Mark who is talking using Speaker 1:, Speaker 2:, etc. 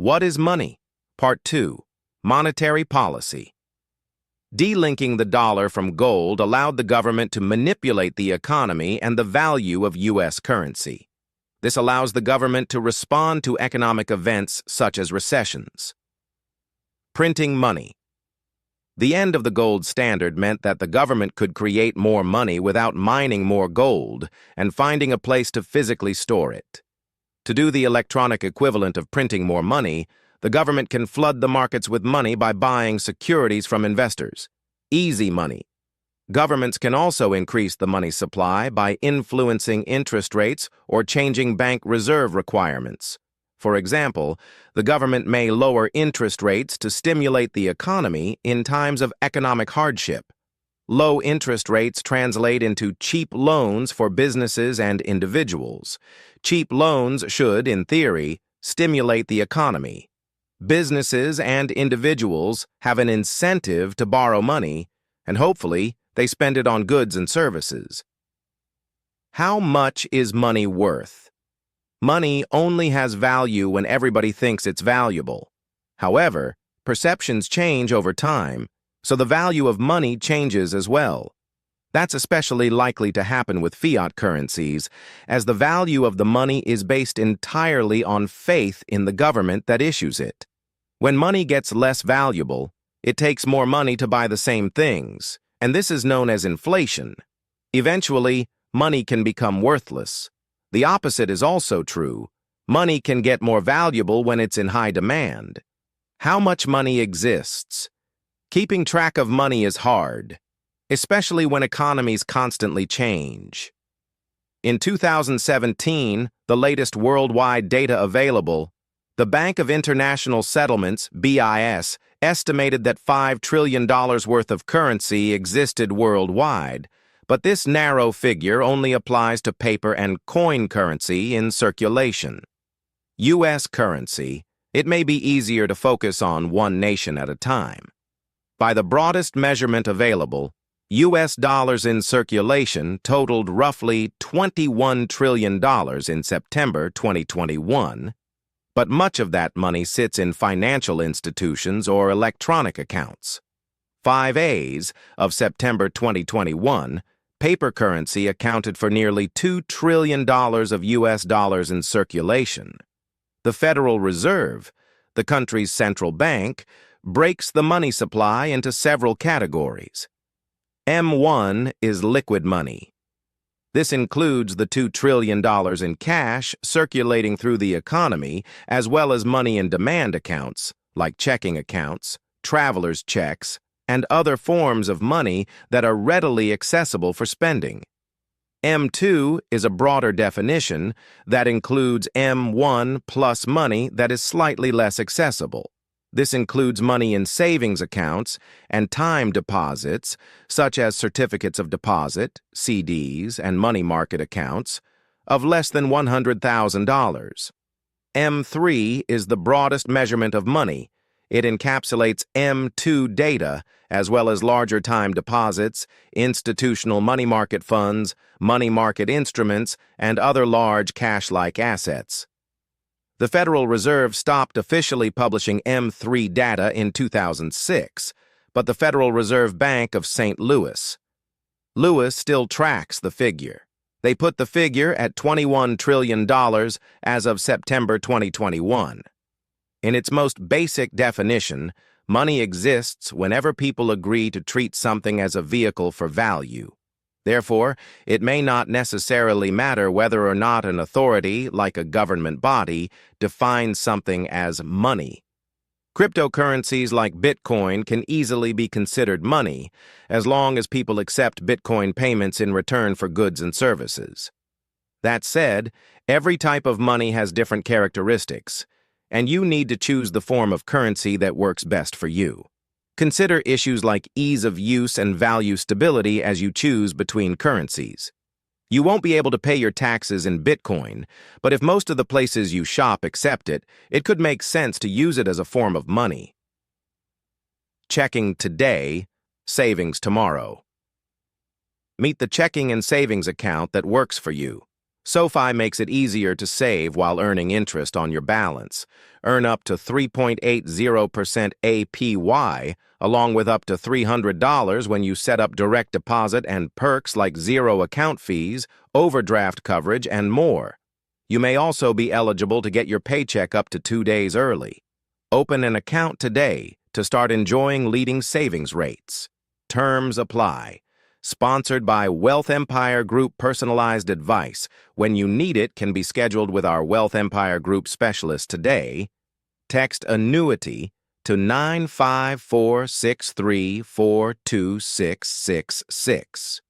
Speaker 1: What is money? Part 2. Monetary Policy. Delinking the dollar from gold allowed the government to manipulate the economy and the value of U.S. currency. This allows the government to respond to economic events such as recessions. Printing money. The end of the gold standard meant that the government could create more money without mining more gold and finding a place to physically store it. To do the electronic equivalent of printing more money, the government can flood the markets with money by buying securities from investors. Easy money. Governments can also increase the money supply by influencing interest rates or changing bank reserve requirements. For example, the government may lower interest rates to stimulate the economy in times of economic hardship. Low interest rates translate into cheap loans for businesses and individuals. Cheap loans should, in theory, stimulate the economy. Businesses and individuals have an incentive to borrow money, and hopefully, they spend it on goods and services. How much is money worth? Money only has value when everybody thinks it's valuable. However, perceptions change over time, so the value of money changes as well. That's especially likely to happen with fiat currencies, as the value of the money is based entirely on faith in the government that issues it. When money gets less valuable, it takes more money to buy the same things, and this is known as inflation. Eventually, money can become worthless. The opposite is also true. Money can get more valuable when it's in high demand. How much money exists? Keeping track of money is hard, especially when economies constantly change. In 2017, the latest worldwide data available, the Bank of International Settlements, BIS, estimated that $5 trillion worth of currency existed worldwide, but this narrow figure only applies to paper and coin currency in circulation. U.S. currency, it may be easier to focus on one nation at a time. By the broadest measurement available, U.S. dollars in circulation totaled roughly $21 trillion in September 2021, but much of that money sits in financial institutions or electronic accounts. 5As of September 2021, paper currency accounted for nearly $2 trillion of U.S. dollars in circulation. The Federal Reserve, the country's central bank, breaks the money supply into several categories. M1 is liquid money. This includes the $2 trillion in cash circulating through the economy, as well as money in demand accounts, like checking accounts, traveler's checks, and other forms of money that are readily accessible for spending. M2 is a broader definition that includes M1 plus money that is slightly less accessible. This includes money in savings accounts and time deposits, such as certificates of deposit, CDs, and money market accounts, of less than $100,000. M3 is the broadest measurement of money. It encapsulates M2 data, as well as larger time deposits, institutional money market funds, money market instruments, and other large cash-like assets. The Federal Reserve stopped officially publishing M3 data in 2006, but the Federal Reserve Bank of St. Louis still tracks the figure. They put the figure at $21 trillion as of September 2021. In its most basic definition, money exists whenever people agree to treat something as a vehicle for value. Therefore, it may not necessarily matter whether or not an authority, like a government body, defines something as money. Cryptocurrencies like Bitcoin can easily be considered money, as long as people accept Bitcoin payments in return for goods and services. That said, every type of money has different characteristics, and you need to choose the form of currency that works best for you. Consider issues like ease of use and value stability as you choose between currencies. You won't be able to pay your taxes in Bitcoin, but if most of the places you shop accept it, it could make sense to use it as a form of money. Checking today, savings tomorrow. Meet the checking and savings account that works for you. SoFi makes it easier to save while earning interest on your balance. Earn up to 3.80% APY, along with up to $300 when you set up direct deposit and perks like zero account fees, overdraft coverage, and more. You may also be eligible to get your paycheck up to 2 days early. Open an account today to start enjoying leading savings rates. Terms apply. Sponsored by Wealth Empire Group Personalized Advice. When you need it, can be scheduled with our Wealth Empire Group specialist today. Text annuity to 954634266.